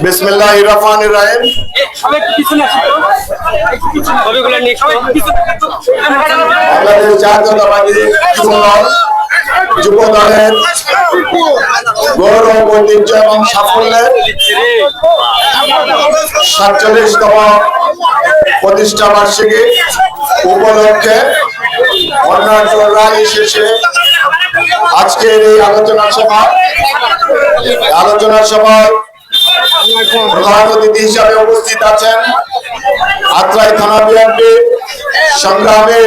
বিসমিল্লাহির রহমানির রহিম। বাংলাদেশ জাতীয়তাবাদী যুব দলের গৌরব, ঐতিহ্য এবং সাফল্যের ৪৭তম প্রতিষ্ঠা বার্ষিকী উপলক্ষে অন্যান্য র্যালি শেষে আজকের এই আলোচনা সভায় প্রধান অতিথি হিসাবে উপস্থিত আছেন আত্রাই থানা বিএনপি সংগ্রামী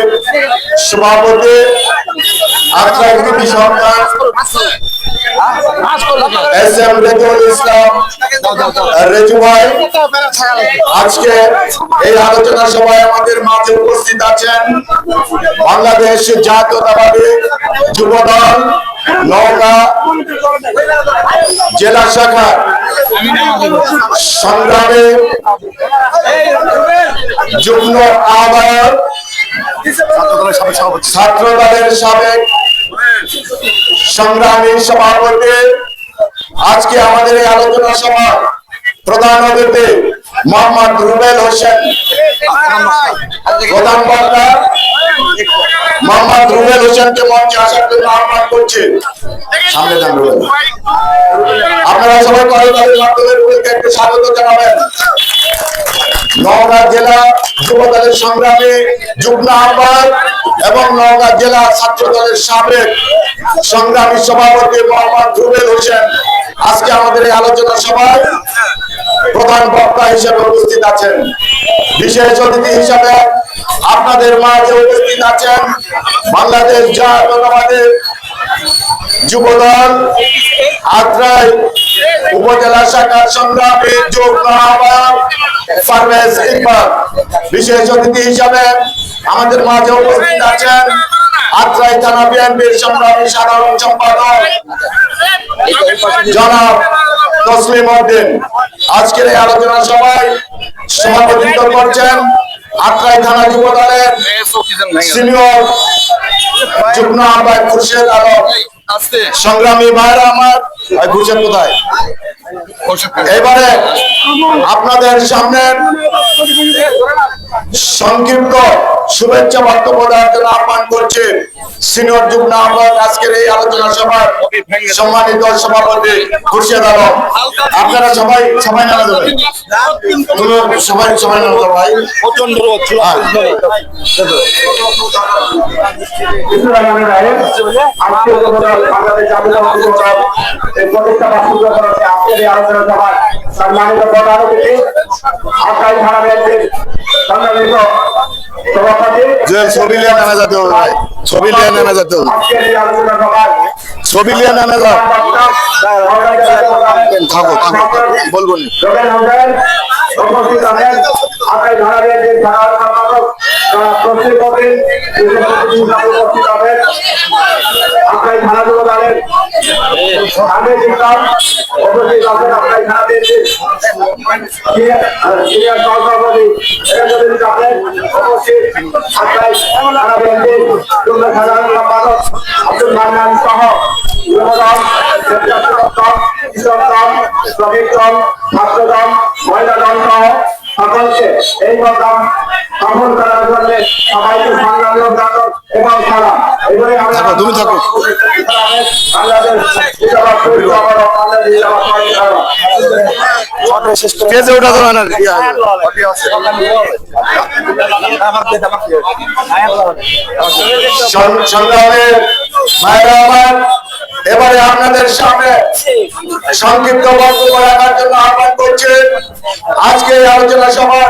সভাপতি আত্রাই কৃতি সরকার এস.এম. রেজুল ইসলাম রেজু ভাই। আজকে এই আলোচনা সভায় আমাদের মাঝে উপস্থিত আছেন বাংলাদেশ জাতীয়তাবাদী যুব দল নওগাঁ জেলা শাখার সংগ্রামী যুগ্ম আহ্বায়ক ছাত্র দলের সাবেক সংগ্রামী সভাপতি। আজকে আমাদের এই আলোচনা সভা প্রধান অতিথি মোহাম্মদ রুবেল হোসেন, প্রধান বক্তা মোহাম্মদ রুবেল হোসেনকে মঞ্চে আসার জন্য আহ্বান করছি। সামনে যান রুবেল। আপনারা সবাই কলেজের মাধ্যমে রুবেলকে একটু স্বাগত জানাবেন। নওগাঁ জেলা যুব দলের সংগ্রামী যুগ্ম আহ্বায়ক এবং নওগাঁ জেলা ছাত্র দলের সাবেক সংগ্রামী সভাপতি মোহাম্মদ রুবেল হোসেন আজকে আমাদের এই আলোচনা সভায় প্রধান বক্তা হিসেবে উপস্থিত আছেন। বিশেষ অতিথি হিসাবে আপনাদের মাঝে উপস্থিত আছেন বাংলাদেশ জাতীয়তাবাদী যুব দল আত্রাই উপজেলা শাখার সংগ্রামী যুগ্ম আহ্বায়ক পারভেজ ইকবাল। বিশেষ অতিথি হিসাবে আমাদের মাঝে উপস্থিত আছেন আত্রাই থানা বিএনপির সংগ্রামী সাধারণ সম্পাদক জনাব তসলিম উদ্দিন। আজকের এই আলোচনা সভায় সভাপতিত্ব করছেন আত্রাই থানা যুব দলের সিনিয়র যুগ্ম আহ্বায়ক খুরশেদ আলম। সংগ্রামী ভাইরা আমার, খুরশেদ কোথায়? এবারে আপনাদের সামনে সংক্ষিপ্ত শুভেচ্ছা বক্তব্য দেওয়ার জন্য আহ্বান করছে সিনিয়র যুগ্ম আহ্বায়ক আজকের এই আলোচনা সভার সম্মানিত সভাপতি খুরশেদ আলম। আপনারা সবাই নামা যাবেন, সবাই নামা যাবে ভাই। প্রচন্ড সম্মানিত প্রধান অতিথি আত্রাই থানা বিএনপির সংগ্রামিত সভাপতি ছবি লিয়ে নামে যেতে হবে ভাই, ছবি লিয়ে নামে যেতে হবে, ছবি লিয়ে নামে যাও, থাকো বলবো উপস্থিত আছেন আত্রাই থানা বিএনপির সাধারণ সম্পাদক উপস্থিত আছেন আত্রাই থানা যুব দলের সাবেক ইনচার্জ উপস্থিত আছেন আত্রাই থানা বিএনপির সিনিয়র সহসভাপতি উপস্থিত আত্রাই থানা বিএনপির যুগ্ম সাধারণ সম্পাদক আব্দুল মান্নান সহ যুবদল, স্বেচ্ছাসেবক দল, কৃষক দল, শ্রমিক দল, ছাত্র দল, মহিলা দল সহ সকলকে এই প্রোগ্রাম সফল করার জন্য সবাইকে সংগ্রামী অভিনন্দন এবং সালাম। এবারে আমরা তুমি থাকো এবারে আপনাদের সামনে সংক্ষিপ্ত বক্তব্য রাখার জন্য আহ্বান করছে আজকে এই আলোচনা সভা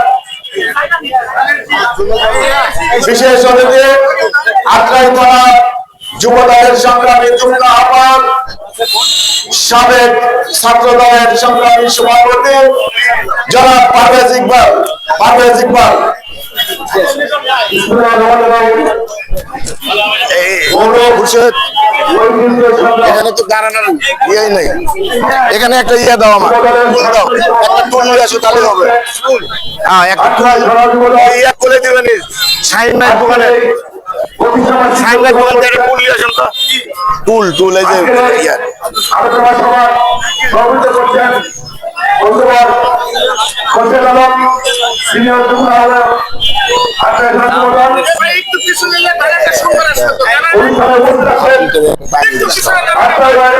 বিশেষ অতিথি আত্রাই থানা যুব দলের সংগ্রামী যুগ্ম আহ্বায়ক সাবেক ছাত্র দলের সংগ্রামী সভাপতি জনাব পারভেজ ইকবাল। এখানে তো দাঁড়ানোর ইয়ে নেই, এখানে একটা ইয়ে দাও, আমার একটা টুল নিয়ে আসো তাহলে হবে। হ্যাঁ, একটা ইয়ে করে দিবেন সাইন নাই দোকানে, সাইন নাই দোকান থেকে টুল নিয়ে আসুন তো, টুল এই যে হোসেন আলম সিনিয়র যুগ্ম আহ্বায়ক আত্রাই থানা অনুষ্ঠানে উপস্থিত আছেন আত্রাই বাইরে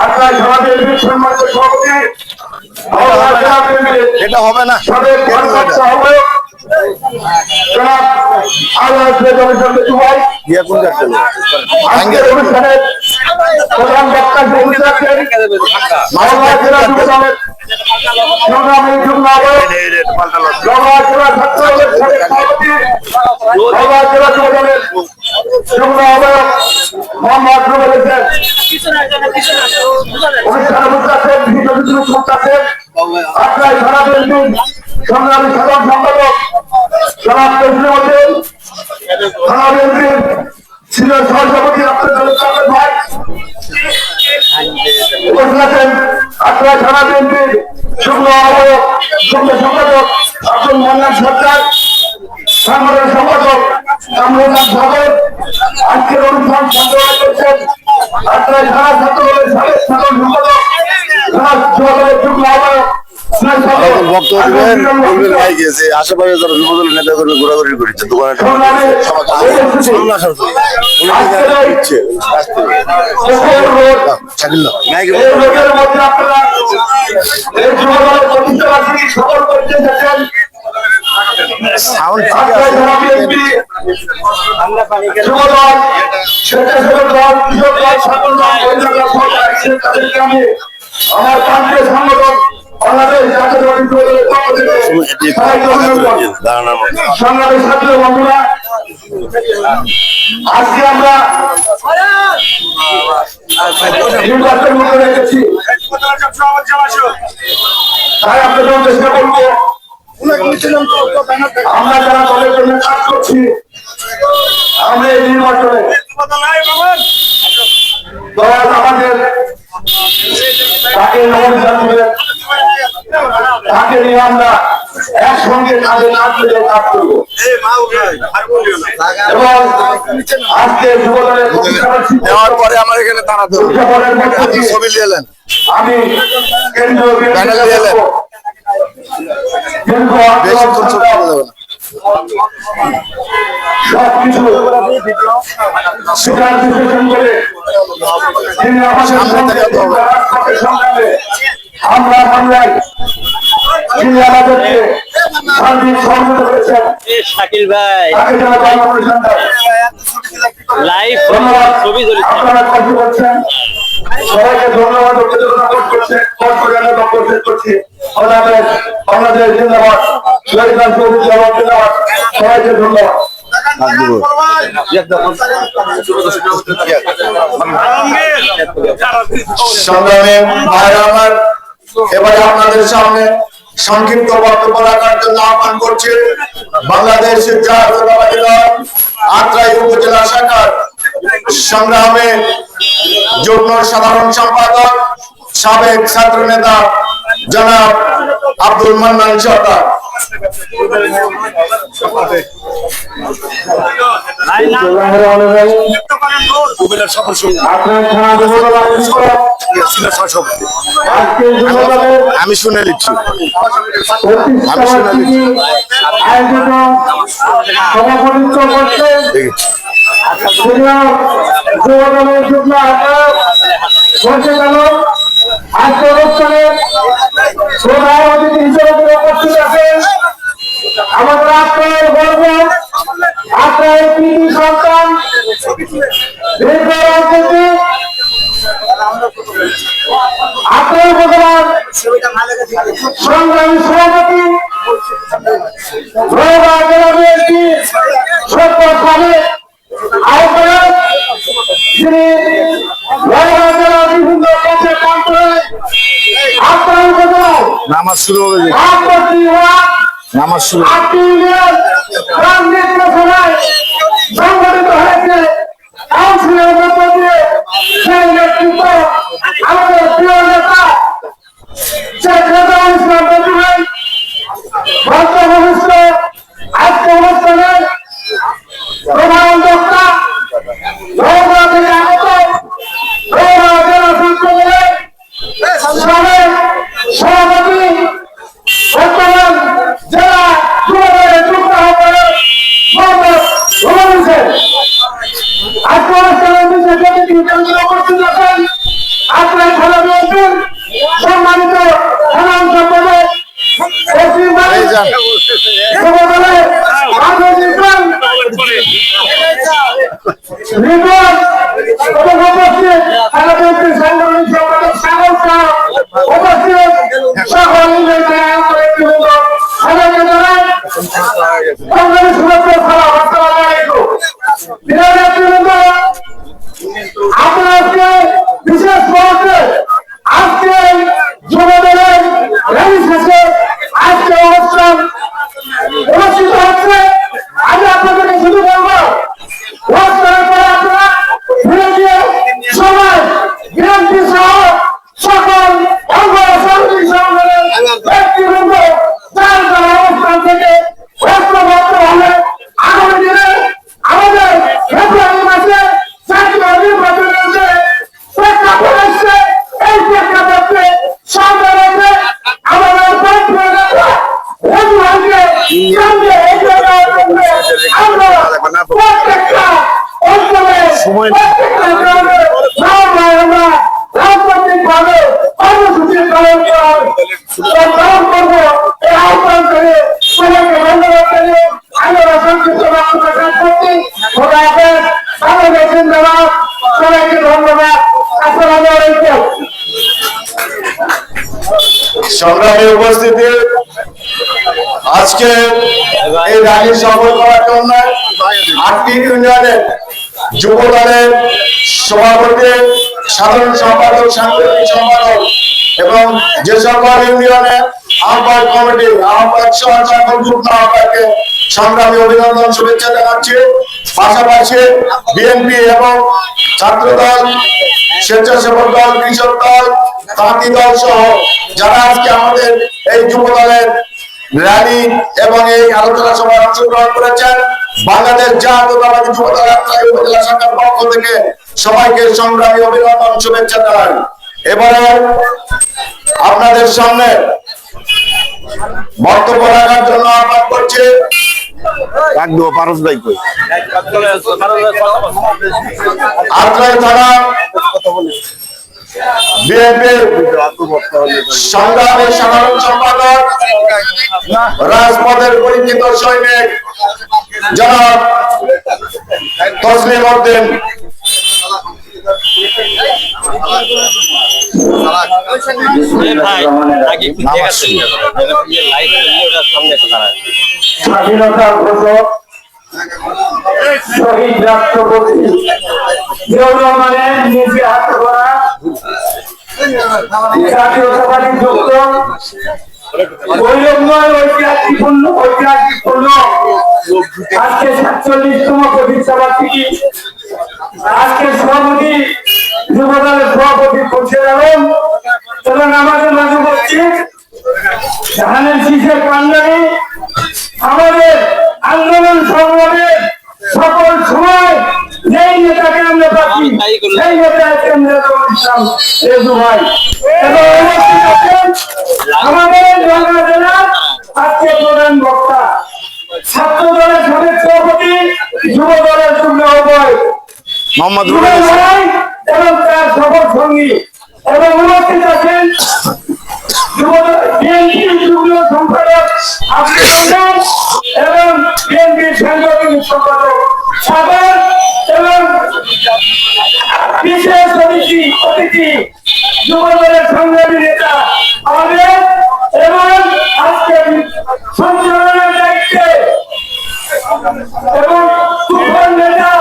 আত্রাই থানা বিএনপির সম্মানিত সভাপতি এটা হবে না সাবেক ভারপ্রাপ্ত আহ্বায়ক জনাব আলহাজ রেজাউল জুবাই আজকের অনুষ্ঠানের প্রধান বক্তা হিসেবে আছেন মাওলানা জেলা যুব দলের সংগ্রামী যুগ্ম আহ্বায়ক নওগাঁ জেলা ছাত্রদলের সাবেক সভাপতি নওগাঁ জেলা যুব দলের যুগ্ম আহ্বায়ক মোহাম্মদ রুবেল হোসেন অনুষ্ঠানে উপস্থিত আছেন বিশিষ্ট উপস্থিত আছেন আত্রাই থানা বিএনপির সংগ্রামী সাধারণ সম্পাদক জনাব তসলিম হোসেন থানা বিএনপির সিনিয়র সহসভাপতি আব্দুল ভাই উপস্থিত আছেন আত্রাই থানা বিএনপির যুগ্ম আহ্বায়ক যুগ্ম সম্পাদক আব্দুল মান্নান সরকার সাংগঠনিক সম্পাদক কামরুল সাগর আজকের অনুষ্ঠান সঞ্চালনা করছেন আত্রাই থানা ছাত্রদলের সাবেক সাধারণ সম্পাদক যুবদলের যুগ্ম আহ্বায়ক আশেপাশে যারা যুবদলের নেতা কর্মী ঘোরাঘুরি করেছে দোকানে আমার কান্ট্রি সংগঠন বাংলাদেশ জাতীয়তাবাদী দলের পক্ষ থেকে সংগ্রামী ছাত্র বন্ধুরা আজকে আমরা নির্বাচন মধ্যে রেখেছি তাই আপনাদের চেষ্টা করবো আমরা যারা দলের জন্য কাজ করছি আমরা এই নির্বাচনে দল আমাদের তাকে তাকে নিয়ে আমরা একসঙ্গে কাজে কাজ করে কাজ করবো এবং আজকে যুবদলের নেওয়ার পরে আমার এখানে দাঁড়াতে ছবি নিলেন আমি কেন্দ্রীয় সবকিছু স্বীকার বিশ্লেষণ করে তিনি আমাদের সংগ্রামে আমরা বাংলায় তিনি আমাদেরকে শান্তির সহযোগিতা করেছেন শাকিল ভাই তাকে যারা জন্মগ্রহণ লাইভ ছবি আপনারা কষ্ট করছেন সবাইকে ধন্যবাদ ও কৃতজ্ঞতা করছি বাংলাদেশ জিন্দাবাদ শহীদ জিন্দাবাদ সবাইকে ধন্যবাদ সংগ্রামী ভাইরা আমার এবারে আপনাদের সামনে সংক্ষিপ্ত বক্তব্য রাখার জন্য আহ্বান করছে বাংলাদেশ জাতীয়তাবাদী দল আত্রাই উপজেলা শাখার সংগ্রামে যুগ্ম সাধারণ সম্পাদক সাবেক ছাত্র নেতা জনাব আব্দুল মান্নান সরকার। আমি শুনে নিচ্ছি আজকে অনুষ্ঠানে প্রধান অতিথি হিসেবে উপস্থিত আছেন আমাদের আত্মার গর্ব আত্মার কৃতি সন্তান আত্মার উপজেলার সংগ্রামী সভাপতি নওগাঁ জেলা বিএনপি সভ্য সাবেক আহ্বায়ক যিনি নওগাঁ জেলার বিভিন্ন পথে প্রান্তরে আত্মার উপজেলায় নামাজ শুরু হবে নামাজ শুরু সংগঠিত হয়েছে কাউন্সিলের মধ্য দিয়ে সেই নেতৃত্ব আমাদের প্রিয় নেতা শেখ রেজাউল ইসলাম মঞ্জু ভাই ভদ্রভূমিষ্ঠ আজকে অনুষ্ঠানের প্রধান বক্তা নওগাঁ থেকে আগত নওগাঁ জেলা ছাত্র দলের সাবেক সভাপতি বর্তমান জেলা যুবদলের যুক্ত আহ্বায়ক মোহাম্মদ রুবেল হোসেন। আজকে অনুষ্ঠানের বিশেষ অতিথি হিসেবে উপস্থিত আছেন আত্রাই থানা বিএনপির সম্মানিত সাধারণ সম্পাদক যুবদলের আপনাকে বিশেষ করে আজকে যুবদলের র্যালি শেষে আজকে অনুষ্ঠান অনুষ্ঠিত হচ্ছে। আমি আপনাদেরকে শুধু বলবো অনুষ্ঠানের পরে আপনারা ফিরে গিয়ে সবাই বিএনপি সহ সকল অঙ্গ সাংগঠনিক সংগঠনের ব্যক্তিবৃন্দ যার যার অবস্থান থেকে ঐক্যবদ্ধ হলে আগামী দিনে আমাদের ফেব্রুয়ারি মাসে জাতীয় নির্বাচনের যে প্রেক্ষাপট আসছে এই প্রেক্ষাপটে সামনে রেখে আমাদের প্রত্যেকটা অঞ্চলে আমরা রাজনৈতিকভাবে কর্মসূচি পালন করবো এই আহ্বান করে সবাইকে ধন্যবাদ জানিয়ে আমরা সংক্ষিপ্ত বক্তব্য শেষ করছি। খোদা হাফেজ, বাংলাদেশ জিন্দাবাদ। সবাইকে ধন্যবাদ। আসসালামু আলাইকুম। সংগ্রামী উপস্থিতি, আজকে এই র্যালি সফল করার জন্য 8টি ইউনিয়নের যুব দলের সভাপতি, সাধারণ সম্পাদক, সাংগঠনিক সম্পাদক এবং যে সকল ইউনিয়নে আহ্বায়ক কমিটি আহ্বায়ক সহ সকল যুগ্ম আহ্বায়ককে সংগ্রামী অভিনন্দন, শুভেচ্ছা জানাচ্ছি। পাশাপাশি বিএনপি এবং ছাত্র দল, স্বেচ্ছাসেবক দল, কৃষক দল, তাঁতি দল সহ যারা আজকে আমাদের এই যুব দলের র্যালি এবং এই আলোচনা সভায় অংশগ্রহণ করেছেন, বাংলাদেশ জাতীয়তাবাদী যুব দল আত্রাই উপজেলা শাখার পক্ষ থেকে সবাইকে সংগ্রামী অভিনন্দন, শুভেচ্ছা জানাই। এবারে আপনাদের সামনে বক্তব্য রাখার জন্য আহ্বান করছি আত্রাই থানা বিএনপির সংগ্রামী সাধারণ সম্পাদক, রাজপথের পরিচিত সৈনিক জনাব তসলিম উদ্দিন। স্বাধীনতার ঘোষক শহীদ রাষ্ট্রপতি জিয়াউর রহমানের নিজে হাতে করা জাতীয়তাবাদী যুক্ত গৌরবময় ঐতিহাসিকপূর্ণ আজকে 47তম প্রতিষ্ঠাবার্ষিকী। আজকে সভাপতি যুবদলের সভাপতি খুরশেদ আলম এবং আমাদের মাঝে উপস্থিত জাহানের শীষের কান্ডারি, আমাদের আন্দোলন সংগ্রামের সকল সময় যেই নেতাকে আমরা পাচ্ছি সেই নেতা ইসলাম রেজু ভাই এবং উপস্থিত আছেন আমাদের ঢাকা জেলার আজকে প্রধান বক্তা, ছাত্র দলের সাবেক সভাপতি, যুব দলের যুগ্ম আহ্বায়ক মোহাম্মদ রুবেল ভাই এবং তার সকল সঙ্গী এবং উপস্থিত আছেন বিএনপির যুগ্ম সম্পাদক আব্দুল হান্নান এবং বিএনপির সাংগঠনিক সম্পাদক সাগর এবং বিশেষ অতিথি যুবদলের সংগ্রামী নেতা আমাদের এবং আজকে সঞ্চালনের দায়িত্বে এবং তুফান নেতা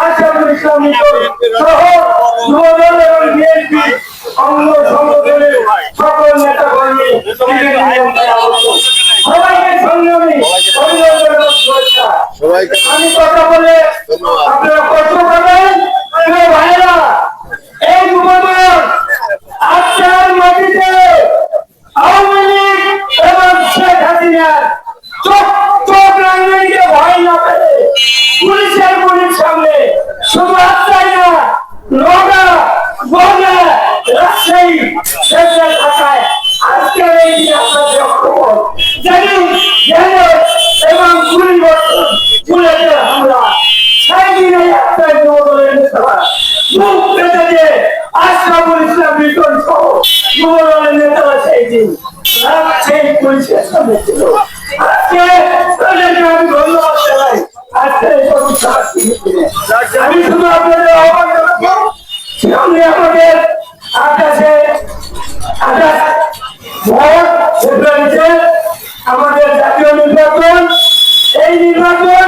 আশরাফুল ইসলাম সহ যুবদল এবং বিএনপি অঙ্গ সংগঠনের সকল নেতা কর্মী সবাইকে সংগ্রামী অভিনন্দন এবং শুভেচ্ছা। আমি কথা বলে আপনারা কষ্ট পাবেন। ভাইরা, এই যুবদল আজকের মাটিতে আওয়ামী লীগ এবং শেখ হাসিনা চোখ রাজনীতিকে ভয় না পেলে পুলিশের সামনে শুধু আত্মাই না, নগা, বগা, রাজশাহী সেই দেশের ভাষায় আজকের এই যে আপনাদের খবর জানি এবং পরিবর্তন পুলিশের হামলা সেই দিনে একটাই যুবদলের নেতারা মুখ পেতে যে আশরাফুল ইসলাম লিটন সহ যুবদলের নেতারা সেই দিন সেই পুলিশের সামনে ছিল। আজকে তাদেরকে আমি ধন্যবাদ জানাই। আজকে এই অনুষ্ঠান আমি শুধু আপনাদের আহ্বান জানাবো সামনে আমাদের আকাশে ভোট ফেব্রুয়ারিতে আমাদের জাতীয় নির্বাচন। এই নির্বাচন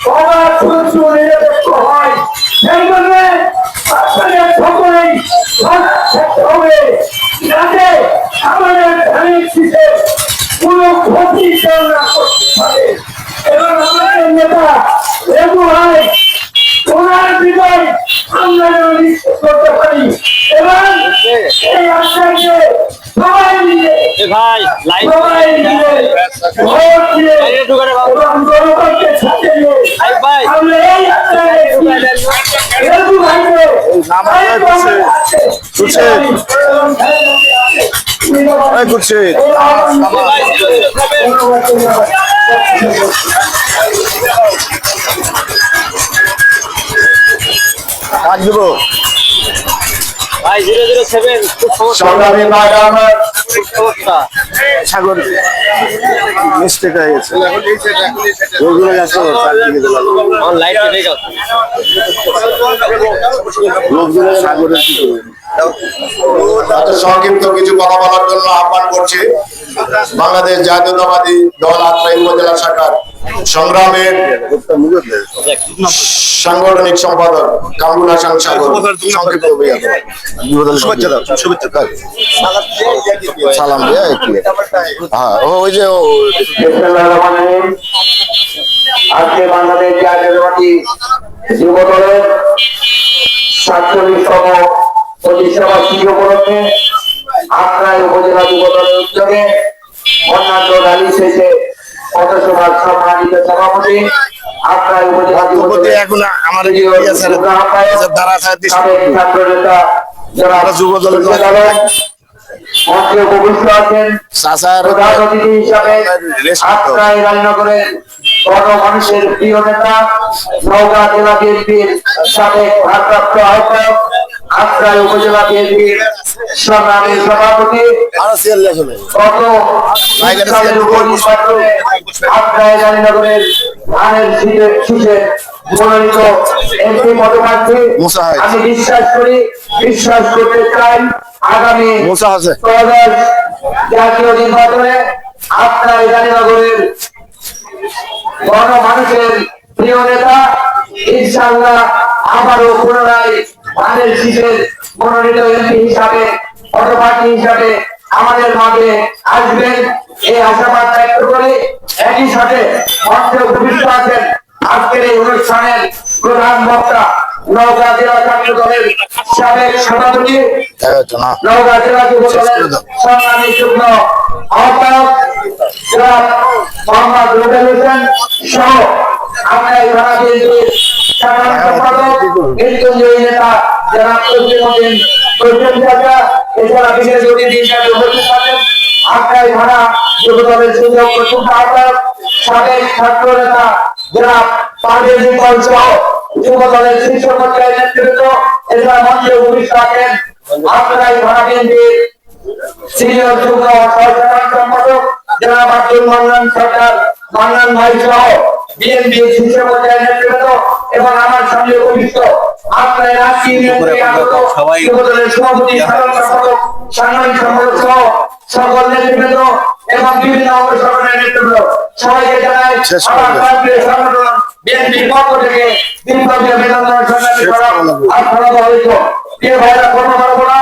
সবার সুষ্ঠু নিরপেক্ষ হয় সেই জন্য আপনাদের সকলেই হবে যাতে আমাদের ধানের শীষের কোনো ক্ষতি কেউ না করতে পারে এবং আমাদের নেতা লেবু হয় ওনার বিজয় আমরা যেন নিশ্চিত করতে পারি এবং এই আশাকে সবাই মিলে ভাই লাইভ সবাই মিলে ভোট দিয়ে এবং জনগণকে সাথে নিয়ে ভাই আমরা এই আশায় লেবু ভাইকে ভাই 007 খুব সমস্যা সংগ্রামী ভাইরা আমার, খুব সমস্যা সাগর মিস্টেক হয়ে গেছে রোগগুলো গেছে আমার লাইট ঠিক আছে লোকগুলো সাগরের কি করবে এত সংক্ষিপ্ত কিছু কথা বলার জন্য আহ্বান করছি বাংলাদেশ জাতীয়তাবাদী দল আত্রাই উপজেলা শাখার সংগ্রামের সাংগঠনিক সম্পাদক কামরুল হাসান সাগর সংক্ষিপ্ত সালাম দিয়ে হ্যাঁ ওই যে আজকে বাংলাদেশ জাতীয়তাবাদী যুব দলের 47তম প্রতিষ্ঠাবার্ষিকী উপলক্ষে আত্রাই উপজেলা যুব দলের উদ্যোগে অন্যান্য র্যালি শেষে পথসভার সম্মানিত সভাপতি আত্রাই উপজেলা যুব দলের এখন আমার দ্বারা ছাত্র নেতা যারা যুব দলের মঞ্চে উপবিষ্ট আছেন চাচার প্রধান অতিথি হিসাবে আত্রাই রাজনগরের গণমানুষের প্রিয় নেতা নওগাঁ জেলা বিএনপির সাবেক ভারপ্রাপ্ত আহ্বায়ক আত্রাই উপজেলা বিএনপির সংগ্রামী সভাপতি গত সালের উপনির্বাচনে আত্রাই রাজনগরের ধানের শীষে মনোনীত এমপি পদপ্রার্থী আমি বিশ্বাস করতে চাই আগামী ত্রয়োদশ জাতীয় নির্বাচনে আত্রাই রাজনগরের গণমানুষের প্রিয় নেতা ইনশাআল্লাহ আবারও পুনরায় ধানের শীষের মনোনীত এমপি হিসাবে পদপ্রার্থী হিসাবে আমাদের মাঝে আসবেন এই আশাবাদ ব্যক্ত করে একই সাথে মঞ্চে উপবিষ্ট আছেন আজকের এই অনুষ্ঠানের প্রধান বক্তা নওগাঁ জেলা ছাত্র দলের সাবেক সভাপতি নওগাঁ জেলা যুব দলের সংগ্রামী যুগ্ম আহ্বায়ক জনাব মোহাম্মদ রুবেল হোসেন সহ আমরা এই থানা বিএনপির সাধারণ সম্পাদক কেন্দ্রীয় নেতা জনাব তসলিমউদ্দিন প্রধান চাচা এছাড়া বিশেষ অতিথি হিসাবে উপস্থিত আছেন আটটাই থানা যুব দলের সুযোগ্য যুগ্ম আহ্বায়ক সাবেক ছাত্র নেতা জনাব পারভেজ নিকল সহ যুব দলের শীর্ষ পর্যায়ের নেতৃত্ব এছাড়া মঞ্চে উপবিষ্ট আছেন আটটাই থানা বিএনপির সিনিয়র যুগ্ম সহসাধারণ সম্পাদক জনাব আব্দুল মান্নান সরকার মান্নান ভাই সহ বিএনপির শীর্ষ পর্যায়ের নেতৃত্ব এবং আমার সঙ্গে উপবিষ্ট আপনার রাষ্ট্রীয় যুব দলের সভাপতি সাধারণ সম্পাদক সাংগঠনিক সম্পাদক সহ সকল নেতৃবৃন্দ এবং বিভিন্ন অঙ্গ সংগঠনের নেতৃবৃন্দ সবাইকে জানাই আমার রাষ্ট্রীয় সংগঠন বিএনপির পক্ষ থেকে দীর্ঘদিন অভিনন্দন সংগ্রামী করা আসসালামু আলাইকুম। প্রিয় ভাইরা, কথা বলবো না,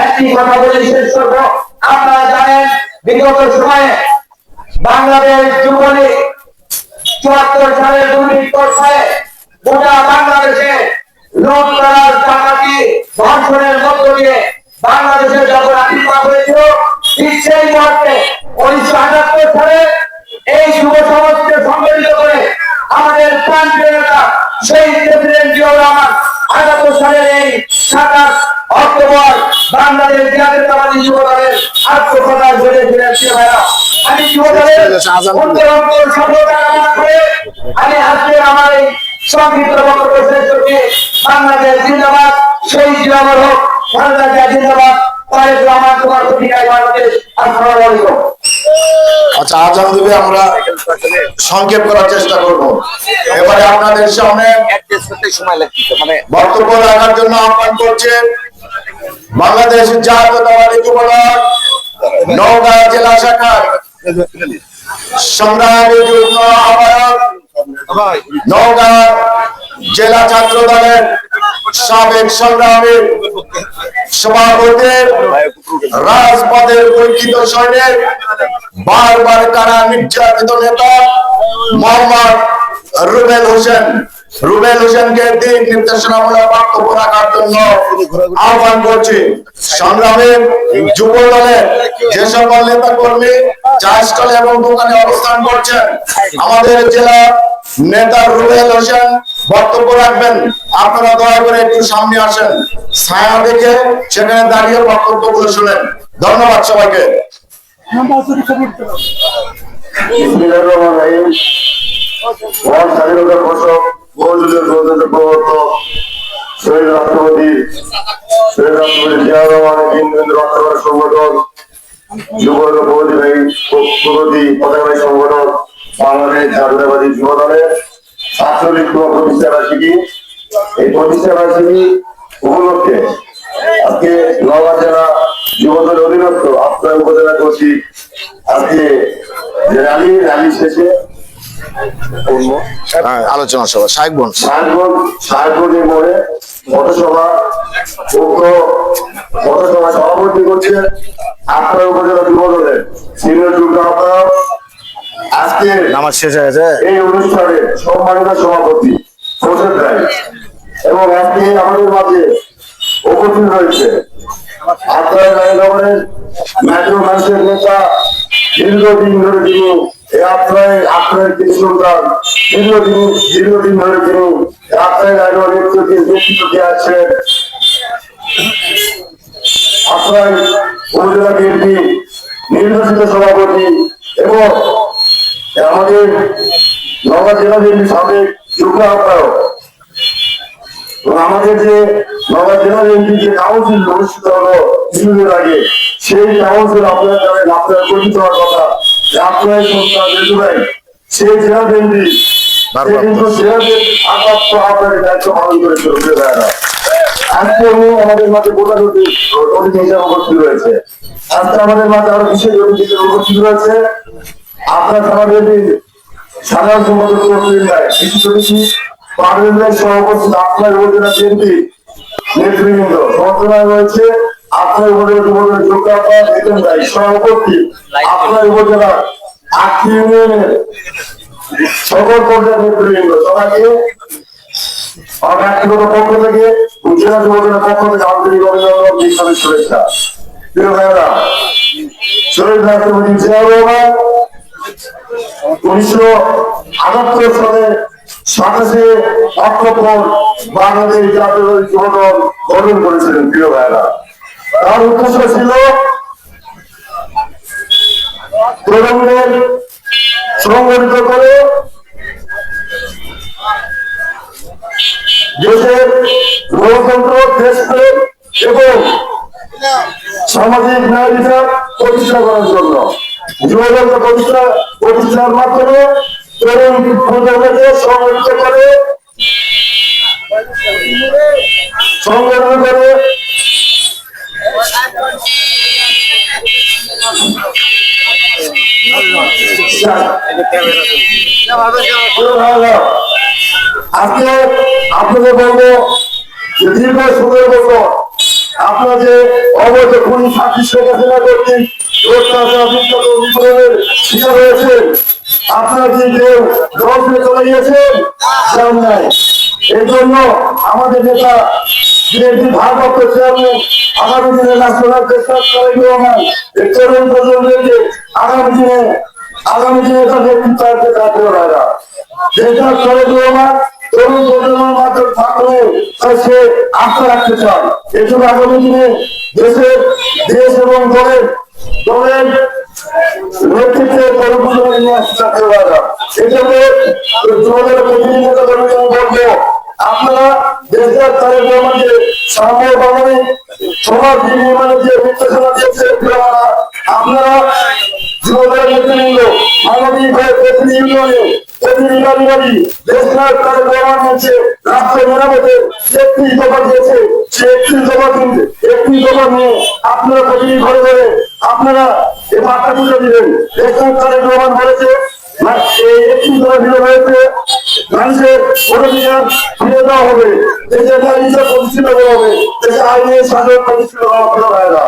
একটি কথা বলে শেষ করবো। আপনারা জানেন বিগত সময়ে বাংলাদেশ যুবলীগ ৭৪ সালের দুর্নীতি পর্যায়ে গোটা বাংলাদেশে লুট করার ডাকাতি ধর্ষণের মধ্য দিয়ে বাংলাদেশে যখন আবির্ভাব হয়েছিল ঠিক সেই মুহূর্তে ১৯৭৮ সালে এই যুব সমাজকে সংগঠিত করে আমাদের প্রান্তীয় নেতা শহীদ প্রেসিডেন্ট জিয়াউর রহমান ৭৮ সালের এই ২৭ অক্টোবর বাংলাদেশ জাতীয়তাবাদী যুব দলের আত্মকথায় জড়িয়ে ফিরেন প্রিয় ভাইরা। আমি যুব দলের অন্তর সফলতা কামনা করে আমি আজকে আমার এই সংক্ষিপ্ত বক্তব্য শেষ করছি। বাংলাদেশ জিন্দাবাদ, শহীদ জিয়াউর হক, বাংলাদেশ জিন্দাবাদ, তারেক রহমান তোমার প্রতিকায় বাংলাদেশ। আসসালামু আলাইকুম। আচ্ছা, আজান দিবে, আমরা সংক্ষেপ করার চেষ্টা করব। এবারে আপনাদের সামনে সময় লাগছে মানে বক্তব্য রাখার জন্য আহ্বান করছেন বাংলাদেশ জাতীয়তাবাদী যুব দল নওগাঁ জেলা শাখার সংগ্রামী যুগ্ম আহ্বায়ক, নওগাঁ জেলা ছাত্র দলের সাবেক সংগ্রামী সভাপতির রাজপথের পরীক্ষিত সৈনিক, বারবার কারা নির্যাতিত নেতা মোহাম্মদ রুবেল হোসেন। রুবেল হোসেনকে দিক নির্দেশনামূলক বক্তব্য রাখার জন্য আহ্বান করছি। সংগ্রামী যুব দলের যে সকল নেতা কর্মী চা স্টলে এবং দোকানে অবস্থান করছেন, আমাদের জেলা নেতা রুবেল হোসেন বক্তব্য রাখবেন। আপনারা দয়া করে একটু সামনে আসেন, ছায়া দেখে সেখানে দাঁড়িয়ে বক্তব্যগুলো শুনেন। ধন্যবাদ সবাইকে। স্বাধীনতা ঘোষক, বহুদলীয় গণতন্ত্র প্রবর্তক, শহীদ রাষ্ট্রপতি জিয়াউর রহমানের কেন্দ্রীয় রক্ষাকারী সংগঠন, যুব প্রগতি পতাকাবাহী সংগঠন, বাংলাদেশ জাতীয়তাবাদী যুব দলের ছাত্রলীগ প্রতিষ্ঠা বার্ষিকী। এই প্রতিষ্ঠা বার্ষিকী উপলক্ষে আজকে নওগাঁ জেলা যুব দলের অধীনস্থ আপনার উপজেলা কর্তৃক আজকে র্যালি শেষে আলোচনা সভা সাহেবগঞ্জ মোড়ে পথসভা সভাপতি করছেন আপনার উপজেলা যুব দলের সিনিয়র যুগ্ম আহ্বায়ক। আজকে আমার শেষ হয়ে গেছে। এই অনুষ্ঠানে সম্মানিত সভাপতি হোসেন রায় এবং আজকে আমাদের মাঝে উপস্থিত রয়েছে আপনার রায়নগরের মেট্রো মানুষের নেতা, দীর্ঘদিন ধরে তিনি আপনার কিছু সন্তান দীর্ঘদিন ধরে তিনি আপনার রায়নগর নেতৃত্ব দিয়ে আছেন। আপনার উপজেলা বিএনপি নির্বাচিত সভাপতি এবং আমাদের নওগাঁ জেলা বিএনপি সাবেক যুগ্ম আহ্বায়ক এবং আমাদের যে নওগাঁ জেলা বিএনপি যে কাউন্সিল অনুষ্ঠিত হলো কিছুদিন আগে, সেই কাউন্সিল আপনারা জানেন, আপনারা পরিচিত হওয়ার কথা যে আপনার সন্তান ভাই সেই জেলা বিএনপি কিন্তু জেলা বিএনপি আপনাদের দায়িত্ব পালন করেছিল। আজকে আমাদের মাঝে গোটা অতিথি হিসাবে উপস্থিত রয়েছে। আজকে আমাদের মাঝে আরো বিশেষ অতিথি উপস্থিত রয়েছে আপনার আমাদের সাধারণ সম্পাদক পার্লামেন্টের সভাপতি আপনার উপজেলা বিএনপি নেতৃবৃন্দ সমর্থনায় রয়েছে। আপনার উপজেলা যুবদলের যোগ্যতা বেতন দেয় সভাপতি আপনার উপজেলার 8 ইউনিয়নের সকল পর্যায়ের নেতৃবৃন্দ সবাইকে ব্যক্তিগত পক্ষ থেকে জেলা যুবদলের পক্ষ থেকে আন্তরিক অভিনন্দন, বিপ্লবী শুভেচ্ছা। প্রিয় ভাইয়েরা, শহীদ রাষ্ট্রপতি জিয়াউর রহমান 1978 সালে 27 অক্টোবর বাংলাদেশ জাতীয়তাবাদী যুব দল গঠন করেছিলেন। প্রিয় ভাইয়েরা, তার উদ্দেশ্য ছিল তরুণদের সংগঠিত করে দেশের গণতন্ত্র, দেশপ্রেম এবং সামাজিক ন্যায় বিচার প্রতিষ্ঠা করার জন্য যুবদলকে প্রতিষ্ঠার মাধ্যমে তরুণ প্রজন্মকে সংগঠিত করে আজকে আপনাদের বলবো যে দীর্ঘ 17 বছর আপনার যে অবৈধ খুনি সাক্ষী শেখ হাসিনা কর্তৃক শিকার হয়েছে, আপনারা কি কেউ দল থেকে চলে গিয়েছেন? নাই। এই জন্য আমাদের নেতা বিএনপি ভারপ্রাপ্ত চেয়ারম্যান আগামী দিনে ন্যাশনাল তরুণ প্রজন্মকে আগামী দিনে তার নেতৃত্ব তরুণ প্রজন্মের মাধ্যমে থাকলে সে আস্থা রাখতে চায়। এই জন্য আগামী দিনে দেশের দেশ এবং দলের নেতৃত্বে পরিবর্তন নিয়ে আসতে চাকরি বাজার সেজন্য তোমাদের প্রতিনিধিত্ব করবে বলবো আপনারা দেশের তারেক রহমানকে সাম্য বাঙালি সমাজ নির্মাণের যে নির্দেশনা দিয়েছে আপনারা যুবদলের নেতৃবৃন্দ মানবিক হয়ে প্রতিটি ইউনিয়নে প্রতিটি বাড়ি দেশের তারেক রহমান হচ্ছে রাষ্ট্র মেরামতের 31 দফা দিয়েছে সে 31 দফা নিয়ে আপনারা প্রতিটি ঘরে ঘরে আপনারা এই বার্তা তুলে দিবেন দেশের তারেক রহমান বলেছে এই 31 দফা দিলে হয়েছে মানুষের অধিকার ফিরে দেওয়া হবে দেশের আইনটা প্রতিষ্ঠিত করা হবে দেশের আইনের শাসন প্রতিষ্ঠিত করা হয় না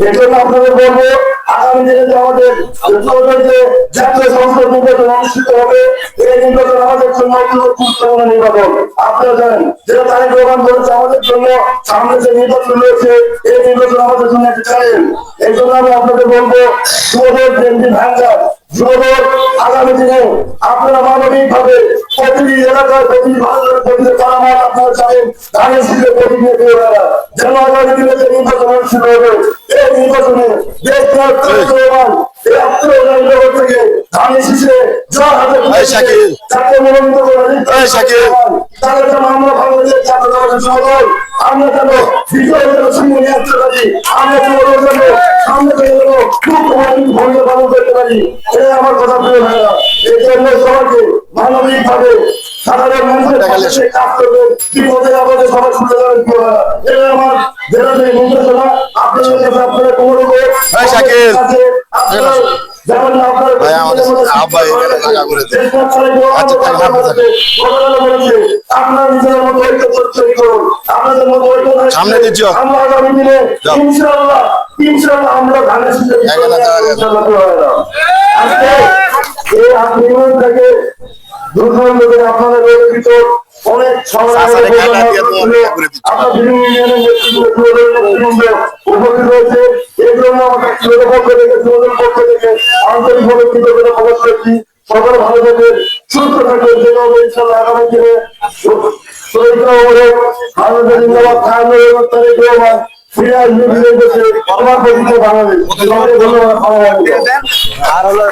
এই জন্য আপনাদের বলবো আগামী দিনে যে আমাদের যে জাতীয় সংসদ নির্বাচন অনুষ্ঠিত হবে এই নির্বাচন আমাদের জন্য অত্যন্ত গুরুত্বপূর্ণ নির্বাচন আপনারা জানেন যেটা তারেক রহমান বলেছে আমাদের জন্য সামনে যে নির্বাচন রয়েছে এই নির্বাচন আমাদের জন্য একটা চ্যালেঞ্জ এই জন্য আমি আপনাদের বলবো যুবদল বিএনপি ভাঙ্গা যুবদল আগামী দিনে আপনারা মানবিক ভাবে প্রতিটি এলাকায় প্রতিটি ভারতের প্রতিটি পারামার আপনারা চাবেন ধানের শীতে প্রতিনিধি যেন আগামী দিনে যে নির্বাচন অনুষ্ঠিত হবে এই নির্বাচনে দেশ এই আত্মীয় থেকে ধানের শীষে জয় হাতে যাকে মনোনীত করে তাদের জন্য আমরা বাংলাদেশের ছাত্র দল আমরা যেন বিজয়ের জন্য সঙ্গে নিয়ে আসতে পারি আমরা যুবদল জন্য সামনে থেকে যেন খুব ভূমিকা পালন করতে পারি এই আমার কথা প্রিয় ভাইরা এই জন্য সবাইকে মানবিক ভাবে সাধারণ মানুষের সাথে কাজ করবে বিপদে আমাদের সবাই ছুটে যাবেন এটা আমার জেলা থেকে নির্দেশনা আপনাদের কাছে আপনারা কোনো আপনারা যেমন আপনার আপনার নিজের মতো ঐক্য তৈরি করুন আপনাদের মতো ঐক্য আমরা আগামী দিনে ইনশাআল্লাহ আমরা ধানের শীষে আজকে এই আপনি থেকে দুর্ঘটনা থেকে আপনাদের ভিতর অনেক উপস্থিত হয়েছে এই জন্য আমাদের পক্ষ থেকে আন্তরিকভাবে কৃতজ্ঞতা প্রকাশ করছি সকলে ভালো থাকবেন সুস্থ থাকবেন যেটা হবে ইনশাআল্লাহ আগামী দিনে ফিরে আসবে বিজয় করছে আমার প্রতিটা বাংলাদেশ ধন্যবাদ আর হলো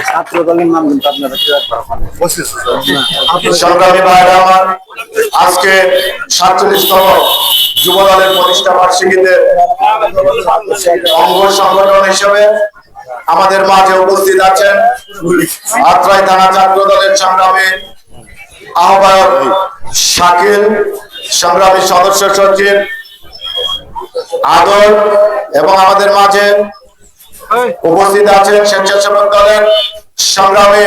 ছাত্র দলের নাম কিন্তু আপনারা সংগ্রামী ভাইরা আমার আজকে 47তম যুব দলের প্রতিষ্ঠা বার্ষিকীতে অঙ্গ সংগঠন হিসেবে আমাদের মাঝে উপস্থিত আছেন আত্রাই থানা ছাত্র দলের সংগ্রামী আহ্বায়ক শাকিল, সংগ্রামী সদস্য সচিব আদর এবং আমাদের মাঝে উপস্থিত আছেন স্বেচ্ছাসেবক দলের সংগ্রামী